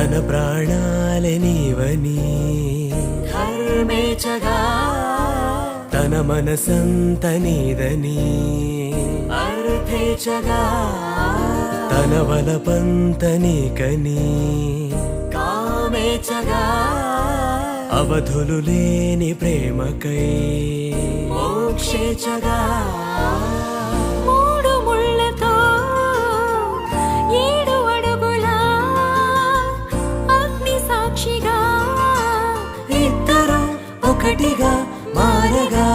తన ప్రాణాలే నీవని ధర్మేచగా తన మనసంత నీదని అర్థేచగా తన వలపంత నీకని కామేచగా అవధులు లేని ప్రేమకై మోక్షేచగా మూడు ముళ్ళతో 7 అడుగుల అగ్ని సాక్షిగా ఇద్దరు ఒకటిగా మారగా